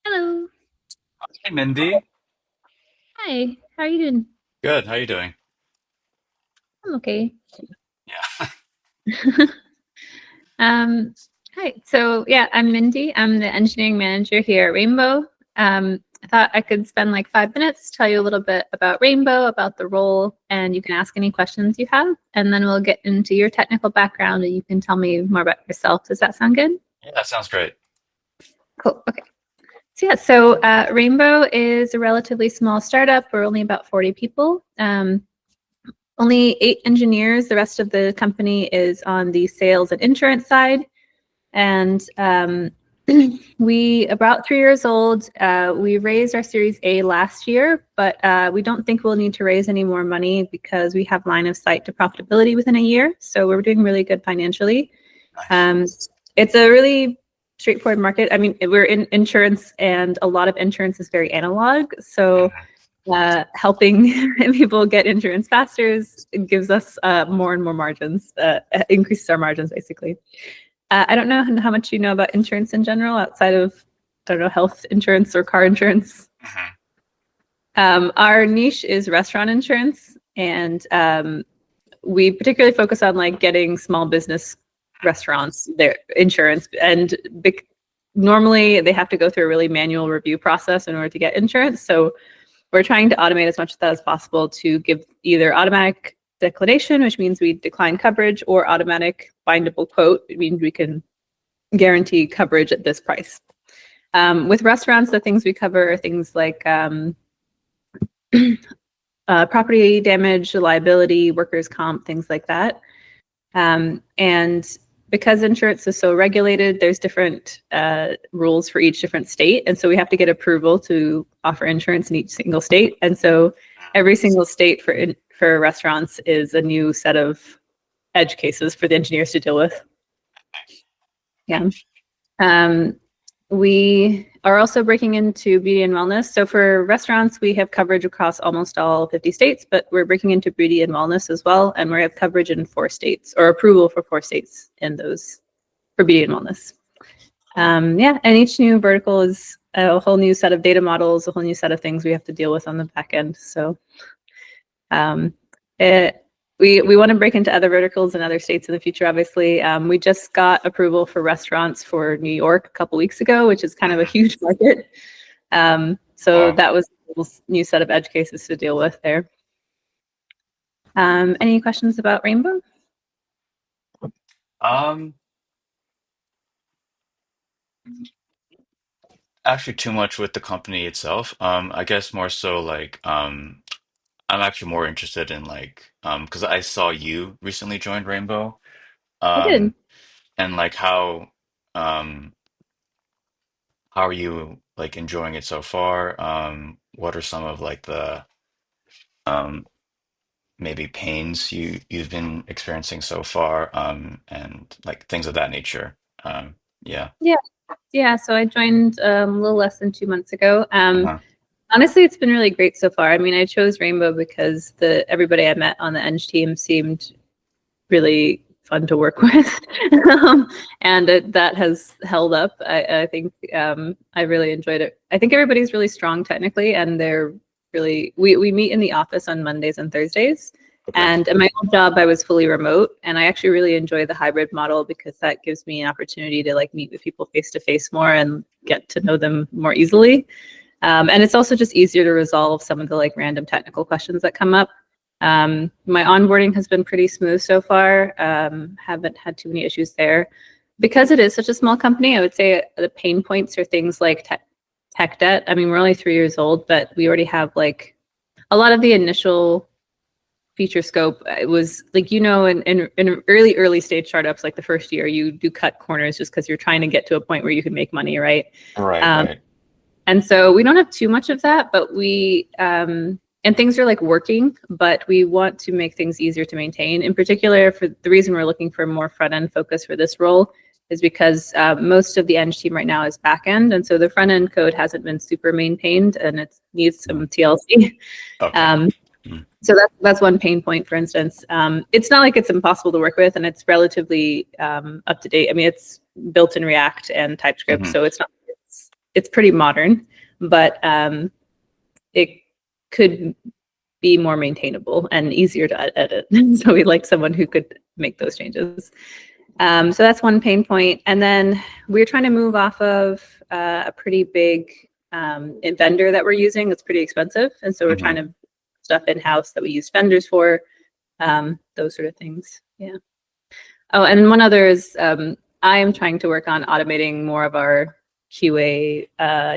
Hello. Hey Mindy. Hi. How are you doing? Good. How you doing? I'm okay. Yeah. Um, Hi. So yeah, I'm Mindy. I'm the engineering manager here at Rainbow. I thought I could spend like 5 minutes, tell you a little bit about Rainbow, about the role, and you can ask any questions you have, and then we'll get into your technical background and you can tell me more about yourself. Does that sound good? Yeah, that sounds great. Cool. Okay. So Rainbow is a relatively small startup. We're only about 40 people. Only 8 engineers. The rest of the company is on the sales and insurance side. And we about 3 years old. We raised our Series A last year, but we don't think we'll need to raise any more money because we have line of sight to profitability within a year. So we're doing really good financially. Nice. Um, it's a really straightforward market. I mean, we're in insurance, and a lot of insurance is very analog. So Mhm. helping people get insurance faster it gives us more and more margins, increases our margins basically. I don't know how much you know about insurance in general outside of, I don't know, health insurance or car insurance. Mhm. Our niche is restaurant insurance, and we particularly focus on like getting small business restaurants their insurance, and normally they have to go through a really manual review process in order to get insurance. So we're trying to automate as much of that as possible to give either automatic declination, which means we decline coverage, or automatic bindable quote. It means we can guarantee coverage at this price. With restaurants, the things we cover are things like property damage, liability, workers' comp, things like that. And because insurance is so regulated, there's different rules for each different state. And so we have to get approval to offer insurance in each single state. And so every single state for restaurants is a new set of edge cases for the engineers to deal with. Yeah. Um, we are also breaking into beauty and wellness. So for restaurants, we have coverage across almost all 50 states, but we're breaking into beauty and wellness as well. And we have coverage in 4 states, or approval for 4 states in those for beauty and wellness. Yeah, and each new vertical is a whole new set of data models, a whole new set of things we have to deal with on the back end. So um, it, we want to break into other verticals in other states in the future, obviously. We just got approval for restaurants for New York a couple weeks ago, which is kind of a Mhm. huge market. So Wow. that was a new set of edge cases to deal with there. Any questions about Rainbow? Um, Actually too much with the company itself. I guess more so like I'm actually more interested in like because I saw you recently joined Rainbow. I did. Um and like um how are you like enjoying it so far? What are some of like the um maybe pains you've been experiencing so far, and like things of that nature. Yeah. Yeah, yeah. So I joined a little less than 2 months ago. Uh-huh. Honestly, it's been really great so far. I mean, I chose Rainbow because the everybody I met on the Eng team seemed really fun to work with, and that has held up. I think I really enjoyed it. I think everybody's really strong technically, and they're really we meet in the office on Mondays and Thursdays. Okay. And in my old job, I was fully remote, and I actually really enjoy the hybrid model because that gives me an opportunity to like meet with people face to face more and get to know them more easily. And it's also just easier to resolve some of the like random technical questions that come up. My onboarding has been pretty smooth so far. Haven't had too many issues there. Because it is such a small company, I would say the pain points are things like tech debt. I mean, we're only 3 years old, but we already have like a lot of the initial feature scope. It was like, in early stage startups, like the first year, you do cut corners just because you're trying to get to a point where you can make money, right? Right, Um, right. and so we don't have too much of that, but and things are like working, but we want to make things easier to maintain. In particular, for the reason we're looking for more front end focus for this role is because most of the Eng team right now is back end. And so the front end code hasn't been super maintained and it needs some TLC. Okay. Um, Mm. So that's one pain point, for instance. It's not like it's impossible to work with, and it's relatively up to date. I mean, it's built in React and TypeScript, Hmm. so it's pretty modern, but it could be more maintainable and easier to edit. So we'd like someone who could make those changes. So that's one pain point. And then we're trying to move off of a pretty big vendor that we're using. It's pretty expensive. And so we're trying Hmm. to stuff in-house that we use vendors for, those sort of things. Yeah. Oh, and one other is I am trying to work on automating more of our QA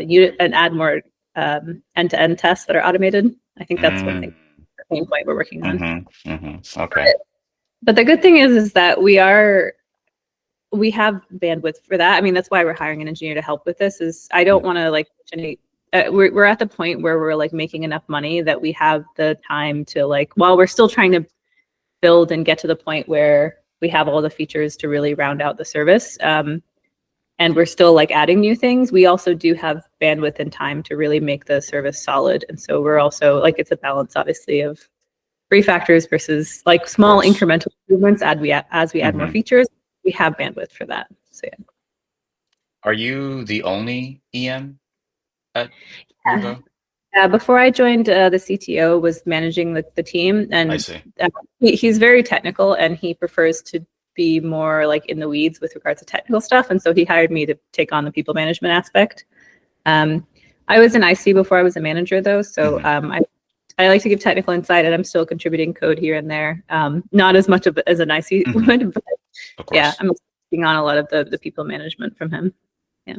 unit and add more end-to-end tests that are automated. I think that's one thing, Mm. the pain point we're working on. Hmm. Hmm. Okay. But the good thing is that we have bandwidth for that. I mean, that's why we're hiring an engineer to help with this. Is I don't want to like we're at the point where we're like making enough money that we have the time to like while we're still trying to build and get to the point where we have all the features to really round out the service. And we're still like adding new things. We also do have bandwidth and time to really make the service solid. And so we're also like it's a balance, obviously, of refactors versus like Of small course. incremental improvements as we add more Hmm. features. We have bandwidth for that. So Are you the only EM at yeah. Revo? Before I joined, the CTO was managing the team, I and see. he's very technical, and he prefers to be more like in the weeds with regards to technical stuff. And so he hired me to take on the people management aspect. Um, I was an IC before I was a manager, though, so Hmm. I like to give technical insight, and I'm still contributing code here and there. Not as much of as an IC Hmm. would, but Of yeah, course. I'm taking on a lot of the people management from him. Yeah.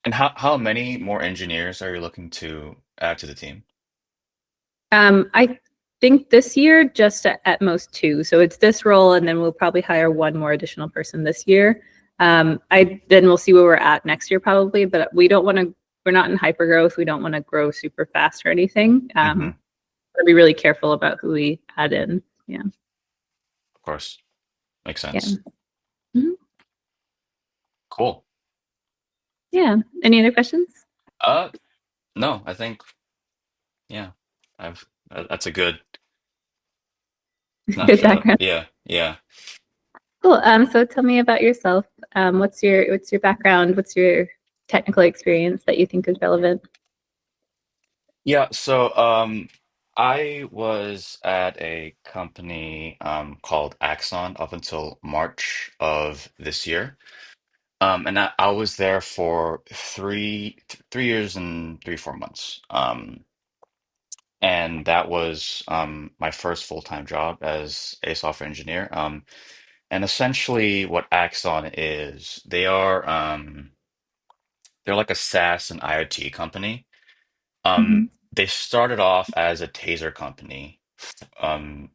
And how many more engineers are you looking to add to the team? I think this year just at most two. So it's this role, and then we'll probably hire one more additional person this year. I then we'll see where we're at next year probably, but we don't want to. We're not in hyper growth. We don't want to grow super fast or anything. Hmm. Gotta be really careful about who we add in. Yeah. Of course. Makes Yeah. sense. Mhm. Cool. Yeah. Any other questions? Uh, no, I think, yeah, that's a good Good snapshot. background. Yeah, yeah. Cool. So tell me about yourself. What's your background? What's your technical experience that you think is relevant? Yeah, so I was at a company called Axon up until March of this year. And I was there for 3 years and 4 months. And that was my first full-time job as a software engineer. And essentially what Axon is, they're like a SaaS and IoT company. Mhm. They started off as a taser company, um,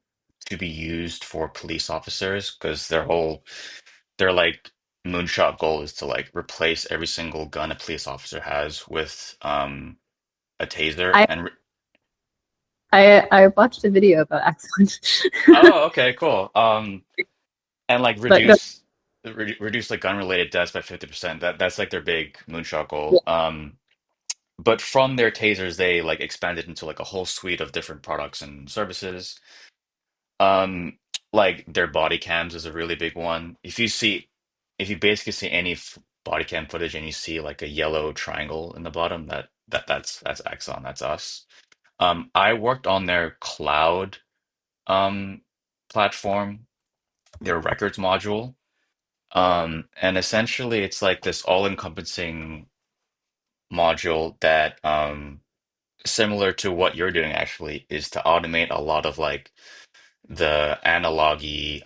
to be used for police officers because their like moonshot goal is to like replace every single gun a police officer has with a taser I and I watched a video about Excellent, oh, okay, cool. And like but no, reduce like gun related deaths by 50%. That's like their big moonshot yeah, goal. But from their tasers they like expanded into like a whole suite of different products and services. Um, like their body cams is a really big one. If you basically see any body cam footage and you see like a yellow triangle in the bottom, that's Axon, that's us. I worked on their cloud um platform, their records module. And essentially it's like this all-encompassing module that similar to what you're doing actually is to automate a lot of like the analogy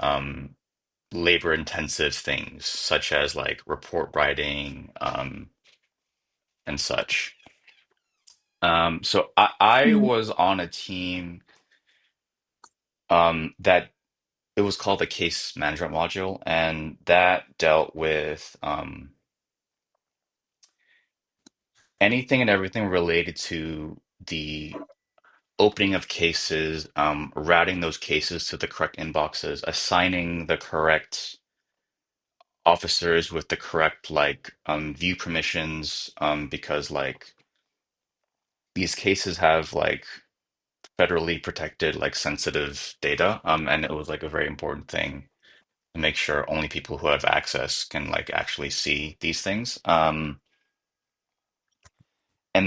labor intensive things such as like report writing and such. So I mm, was on a team that it was called the case management module, and that dealt with anything and everything related to the opening of cases, routing those cases to the correct inboxes, assigning the correct officers with the correct like view permissions because like these cases have like federally protected, like sensitive data. And it was like a very important thing to make sure only people who have access can like actually see these things. And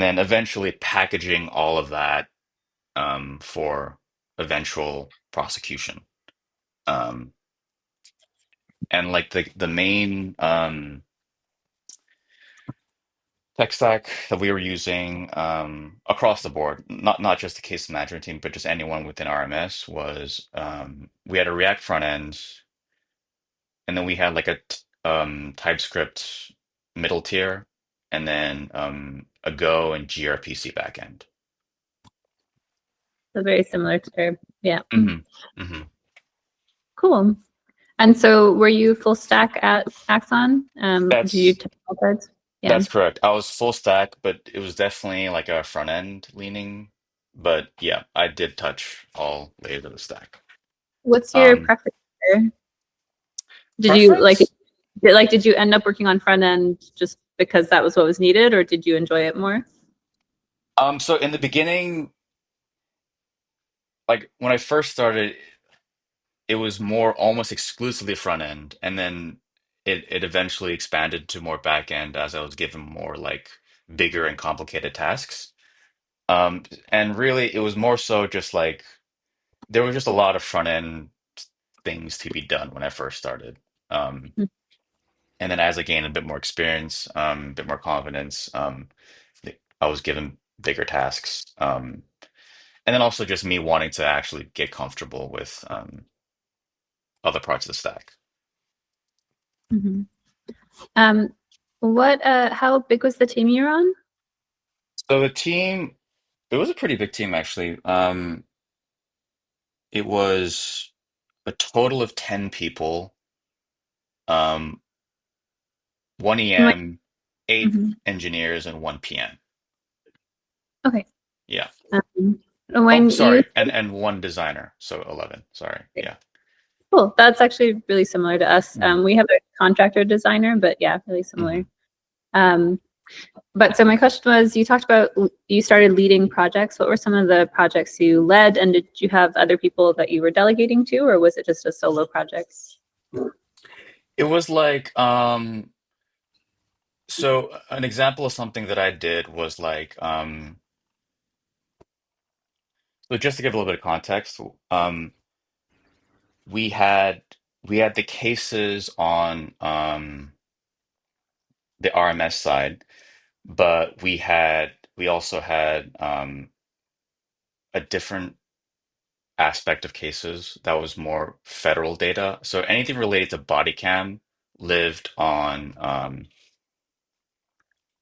then eventually packaging all of that for eventual prosecution. Um, and like the main tech stack that we were using across the board, not just the case management team, but just anyone within RMS was we had a React front end, and then we had like a TypeScript middle tier, and then a Go and gRPC backend. So very similar to, yeah. Hmm. Hmm. Cool. And so were you full stack at Axon? Did you That's typical cards? Yeah. that's correct. I was full stack, but it was definitely like a front end leaning. But yeah, I did touch all layers of the stack. What's your Um, preference there? Did you Preference? did you end up working on front end just because that was what was needed, or did you enjoy it more? So in the beginning, like when I first started, it was more almost exclusively front end, and then it eventually expanded to more back end as I was given more like bigger and complicated tasks. And really, it was more so just like there was just a lot of front end things to be done when I first started. Um, and then as I gained a bit more experience, a bit more confidence, I was given bigger tasks. And then also just me wanting to actually get comfortable with other parts of the stack. Mhm. Um, how big was the team you were on? So the team, it was a pretty big team actually. It was a total of 10 people, um, one Like, EM, eight mhm. engineers, and one PM. Okay. Yeah. Oh, When you sorry, and one designer. So 11. Sorry. Yeah. Cool. That's actually really similar to us. Mm-hmm. We have a contractor designer, but yeah, really Mm-hmm. similar. Um, but so my question was, you talked about you started leading projects. What were some of the projects you led, and did you have other people that you were delegating to, or was it just a solo project? It was like, so an example of something that I did was like, so just to give a little bit of context, we had we had the cases on the RMS side, but we also had a different aspect of cases that was more federal data. So anything related to body cam lived on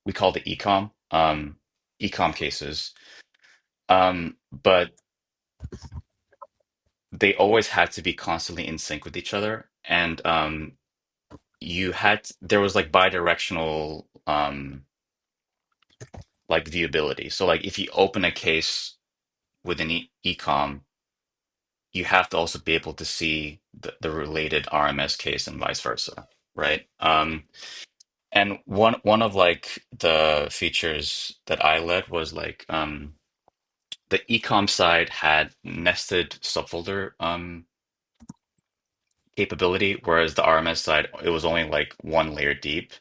we called it ecom cases. But they always had to be constantly in sync with each other. And there was like bidirectional like viewability. So like if you open a case within ecom, you have to also be able to see the related RMS case and vice versa, right? And one of like the features that I led was like the ecom side had nested subfolder capability, whereas the RMS side it was only like one layer deep.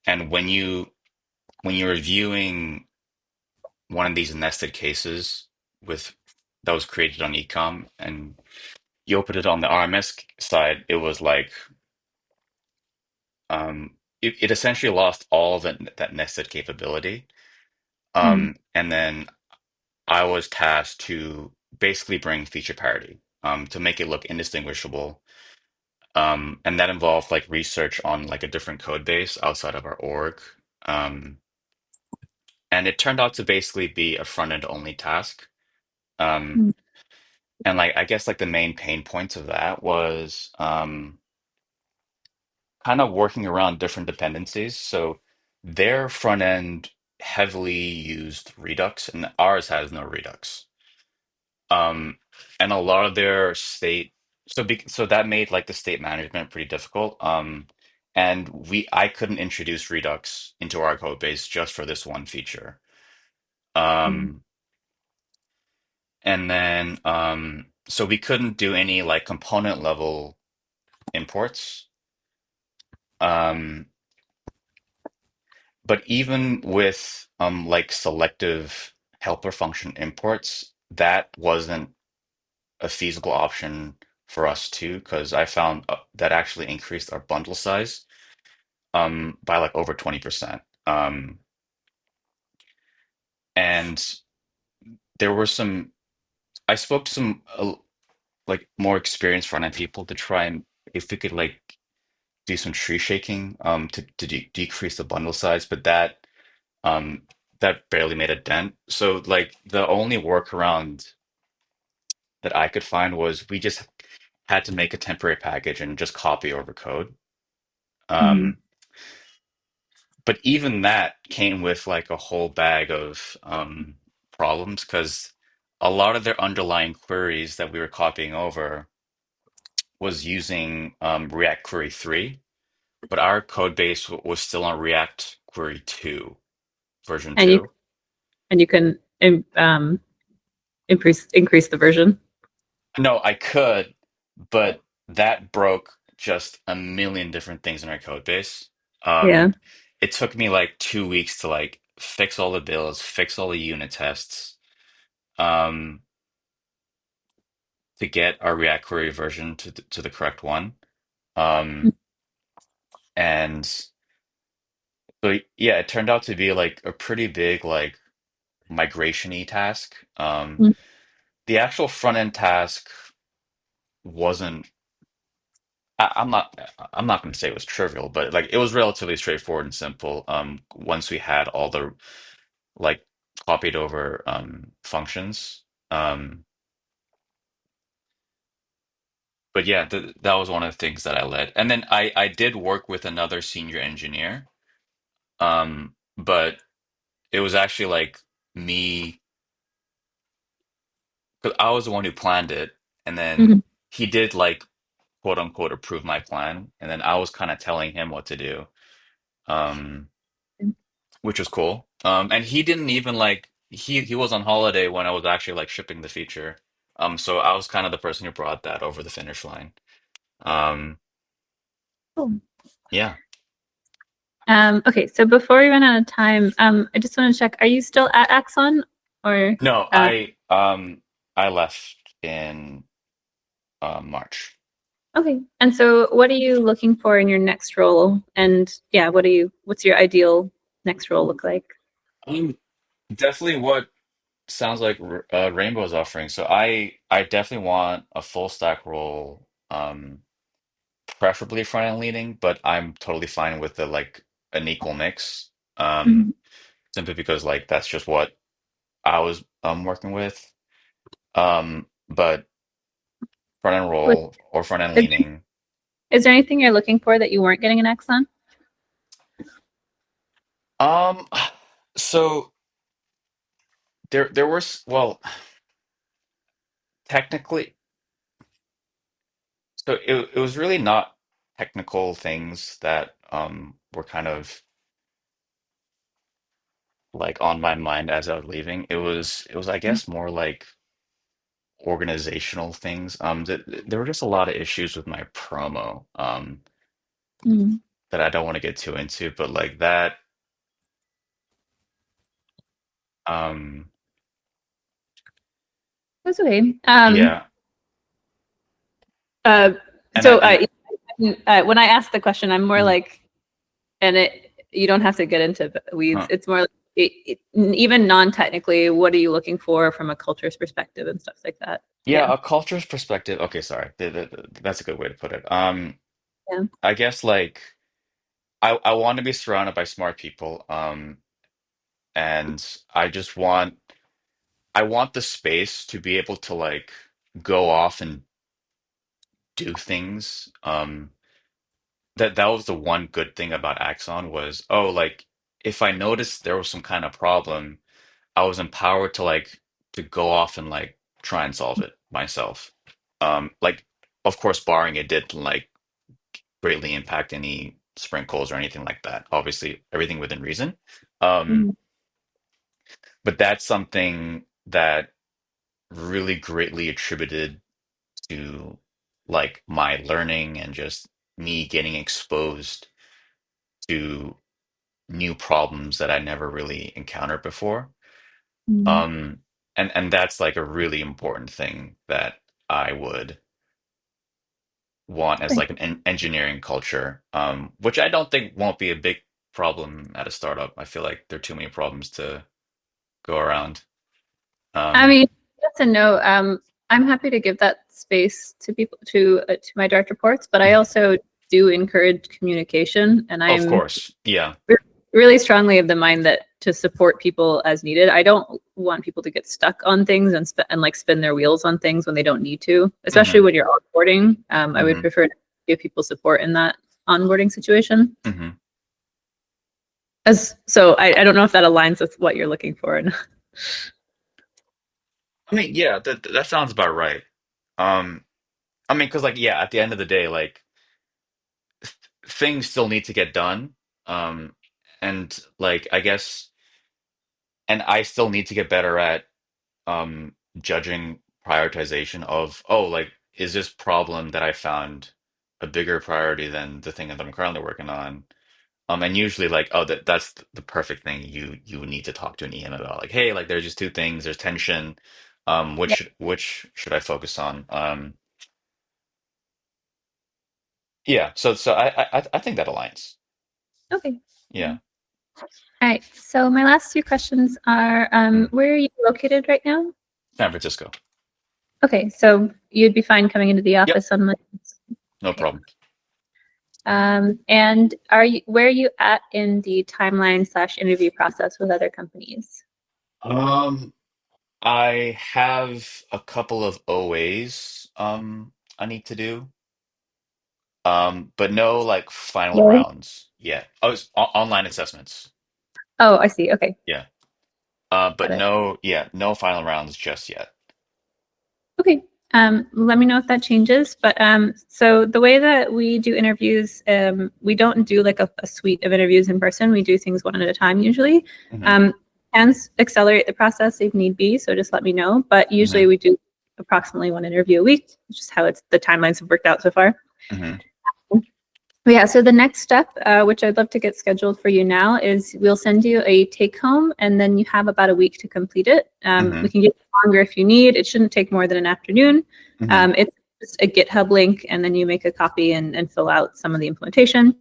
And when you're viewing one of these nested cases with that was created on ecom and you open it on the RMS side, it was like it essentially lost all of that nested capability. Mm-hmm. And then I was tasked to basically bring feature parity, to make it look indistinguishable. And that involved like research on like a different code base outside of our org. Um, and it turned out to basically be a front end only task. Um, and like I guess like the main pain points of that was kind of working around different dependencies. So their front end heavily used Redux, and ours has no Redux. Um, and a lot of their state, so that made like the state management pretty difficult. And I couldn't introduce Redux into our code base just for this one feature. Mm-hmm. Um, And then so we couldn't do any like component level imports. Um, but even with like selective helper function imports, that wasn't a feasible option for us too, because I found that actually increased our bundle size by like over 20%. And there were some I spoke to some like more experienced front end people to try and if we could like do some tree shaking to decrease the bundle size, but um that barely made a dent. So like the only workaround that I could find was we just had to make a temporary package and just copy over code. Mhm. Um, but even that came with like a whole bag of problems because a lot of their underlying queries that we were copying over was using React Query 3, but our code base was still on React Query 2, version And you 2. and you can increase the version. No, I could, but that broke just a million different things in our code base. Yeah. Um, it took me like 2 weeks to like fix all the builds, fix all the unit tests, um, to get our React Query version to the correct one. Um, and so yeah, it turned out to be like a pretty big like migration-y task. Mhm. The actual front end task wasn't. I'm not going to say it was trivial, but like it was relatively straightforward and simple. Once we had all the like copied over functions. Um, but yeah, that was one of the things that I led. And then I did work with another senior engineer. But it was actually like me, because I was the one who planned it, and then Mhm. he did like quote unquote approve my plan, and then I was kind of telling him what to do, um, which was cool. And he didn't even like he was on holiday when I was actually like shipping the feature. So I was kind of the person who brought that over the finish line. Um, Cool. yeah. Okay, so before we run out of time, I just want to check, are you still at Axon or No, uh, I left in March. okay. And so what are you looking for in your next role? And yeah, what's your ideal next role look like? Definitely what sounds like Rainbow's offering. So I definitely want a full stack role, preferably front end leaning, but I'm totally fine with the like an equal mix. Mhm. Simply because like that's just what I was working with. But front end What, role or front end is, leaning. is there anything you're looking for that you weren't getting an Axon? Um, so there was well technically so it was really not technical things that were kind of like on my mind as I was leaving. It was I guess more like organizational things. There were just a lot of issues with my promo Mhm. that I don't want to get too into, but like that um That's okay. yeah. Uh, And so then and when I ask the question, I'm more mm, like, and you don't have to get into the weeds. huh. It's more like even non-technically, what are you looking for from a culture's perspective and stuff like that. Yeah. Yeah, a culture's perspective. Okay, sorry. That's a good way to put it. Yeah. I guess like I want to be surrounded by smart people. And I want the space to be able to like go off and do things. That was the one good thing about Axon was, oh, like if I noticed there was some kind of problem, I was empowered to like to go off and like try and solve it myself. Like of course, barring it didn't like greatly impact any sprinkles or anything like that. Obviously, everything within reason. Um, Mhm. but that's something that really greatly attributed to like my learning and just me getting exposed to new problems that I never really encountered before. Mm. Um, and that's like a really important thing that I would want as Great. like an engineering culture, which I don't think won't be a big problem at a startup. I feel like there are too many problems to go around. I Um, mean, yes and no. I'm happy to give that space to people to my direct reports, but I mhm. also do encourage communication, and Of I'm course, yeah. re- really strongly of the mind that to support people as needed. I don't want people to get stuck on things and like spin their wheels on things when they don't need to, especially Hmm. when you're onboarding. I would Hmm. prefer to give people support in that onboarding situation. Hmm. As so, I don't know if that aligns with what you're looking for. I mean, yeah, that sounds about right. Um, I mean, because like, yeah, at the end of the day, like things still need to get done. And like, I guess, and I still need to get better at judging prioritization of, oh, like, is this problem that I found a bigger priority than the thing that I'm currently working on? And usually like, oh, that's the perfect thing you would need to talk to an EM about. Like, hey, like there's just two things, there's tension. Yeah. Which should I focus on? Yeah, so I think that aligns. Okay. Yeah. All right. So my last two questions are, Mm. where are you located right now? San Francisco. Okay, so you'd be fine coming into the Yep, office on Mondays. no Okay. problem. And where are you at in the timeline slash interview process with other companies? Um, I have a couple of OAs I need to do. But no like final Really? rounds yet. Oh, it's online assessments. Oh, I see. Okay, Yeah. got But it. no, yeah, no final rounds just yet. Okay. Let me know if that changes. But so the way that we do interviews, we don't do like a suite of interviews in person. We do things one at a time usually. Hmm. Um, accelerate the process if need be. So just let me know. But Hmm. usually we do approximately one interview a week, which is how the timelines have worked out so far. Hmm. But yeah, so the next step, which I'd love to get scheduled for you now, is we'll send you a take home and then you have about a week to complete it. We Hmm. can get longer if you need. It shouldn't take more than an afternoon. Hmm. It's just a GitHub link and then you make a copy and fill out some of the implementation.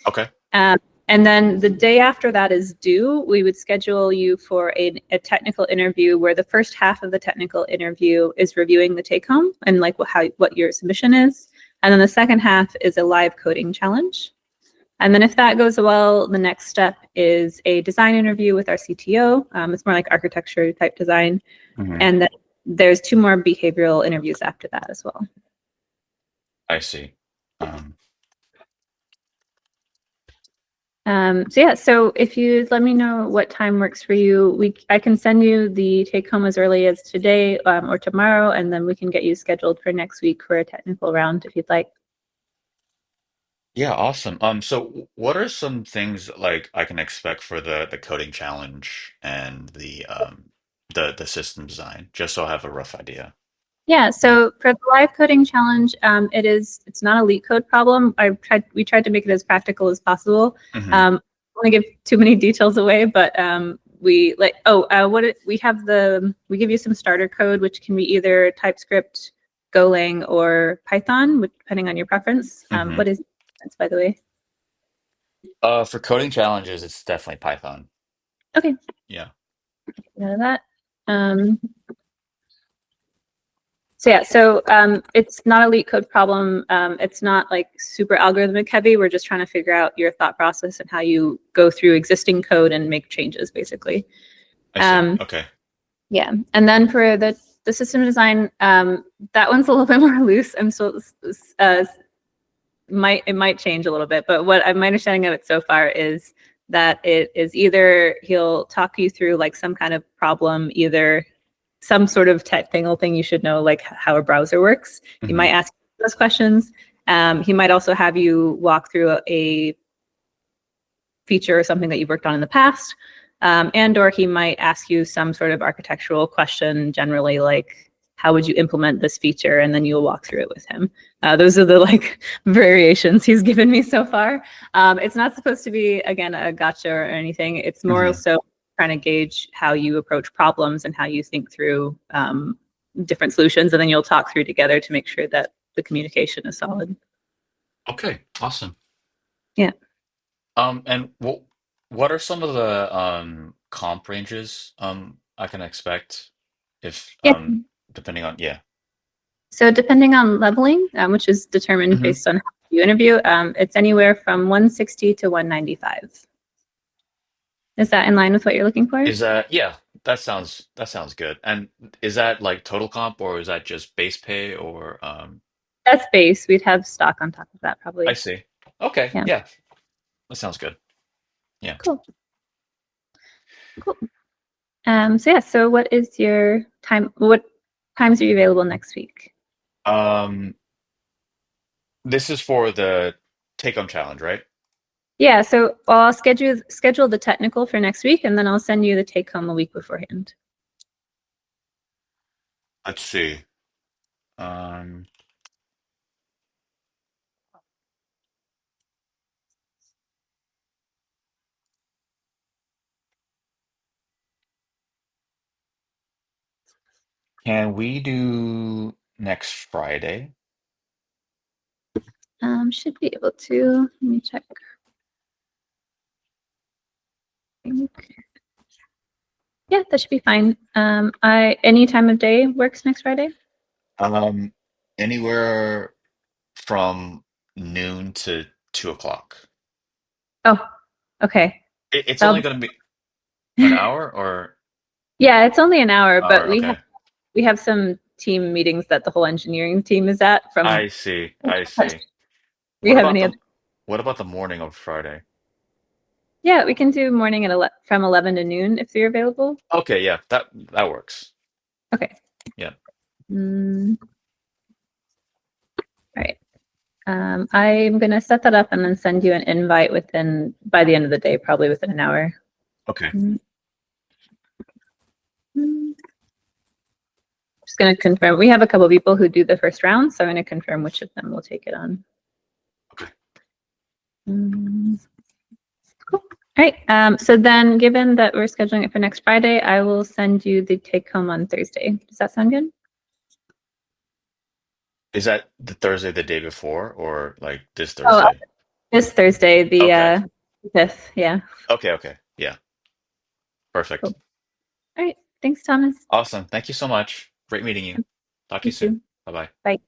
Okay. Um, and then the day after that is due, we would schedule you for a technical interview where the first half of the technical interview is reviewing the take home and like what your submission is. And then the second half is a live coding challenge. And then if that goes well, the next step is a design interview with our CTO. It's more like architecture type design. Hmm. And then there's two more behavioral interviews after that as well. I see. Um, So yeah, so if you let me know what time works for you, I can send you the take home as early as today or tomorrow, and then we can get you scheduled for next week for a technical round if you'd like. yeah, awesome. So what are some things like I can expect for the coding challenge and the system design, just so I have a rough idea. Yeah, Yeah. so for the live coding challenge, it's not a leak code problem. We tried to make it as practical as possible. Hmm. I don't want to give too many details away, but we give you some starter code, which can be either TypeScript, Golang, or Python, depending on your preference. Hmm. What is that's by the way? For coding challenges, it's definitely Python. Okay, Yeah. none of that. Um, So yeah, so it's not a leak code problem. It's not like super algorithmic heavy. We're just trying to figure out your thought process and how you go through existing code and make changes, basically. I see. Um, Okay. yeah, and then for the system design, that one's a little bit more loose. I'm still it might change a little bit, but what my understanding of it so far is that it is either he'll talk you through like some kind of problem, either some sort of technical thing you should know, like how a browser works. He Hmm. might ask those questions. He might also have you walk through a feature or something that you've worked on in the past, and or he might ask you some sort of architectural question, generally like how would you implement this feature, and then you'll walk through it with him. Those are the like variations he's given me so far. It's not supposed to be, again, a gotcha or anything. It's more Hmm. so trying to gauge how you approach problems and how you think through different solutions, and then you'll talk through together to make sure that the communication is solid. Okay, awesome. Yeah. And what are some of the comp ranges I can expect if Yeah. depending on, yeah. So depending on leveling, which is determined Hmm. based on how you interview, it's anywhere from 160 to 195. Is that in line with what you're looking for? Is that, yeah, that sounds good. And is that like total comp or is that just base pay or That's base. We'd have stock on top of that I probably. see. Okay, Yeah. yeah, that sounds good. Yeah. Cool. Cool. So yeah, so what is your time? What times are you available next week? Um this is for the take home challenge, right? Yeah, so I'll schedule the technical for next week, and then I'll send you the take home a week beforehand. Let's see. Um can we do next Friday? Should be able to. Let me check. Yeah, that should be fine. I any time of day works next Friday. Um Anywhere from noon to 2 o'clock. Oh, okay. It's only That'll, going to be an hour or yeah, it's only an hour, but hour, okay. we have some team meetings that the whole engineering team is at from. I see. I see. Do you What have about any the other? what about the morning of Friday? Yeah, we can do morning at from 11 to noon if you're available. Okay, yeah, that works. Okay. Yeah. All right. I'm gonna set that up and then send you an invite within by the end of the day, probably within an hour. Okay. Mm, mm. Just gonna confirm. We have a couple people who do the first round, so I'm gonna confirm which of them will take it on. Okay. Mm, cool. All right. So then, given that we're scheduling it for next Friday, I will send you the take home on Thursday. Does that sound good? Is that the Thursday the day before or like this Oh, Thursday? this Thursday, the Okay. 5th. Yeah. Okay, okay. Yeah. Cool. Perfect. All right. Thanks, Thomas. Awesome. Thank you so much. Great meeting you. Talk to You you soon. too. Bye-bye. Bye.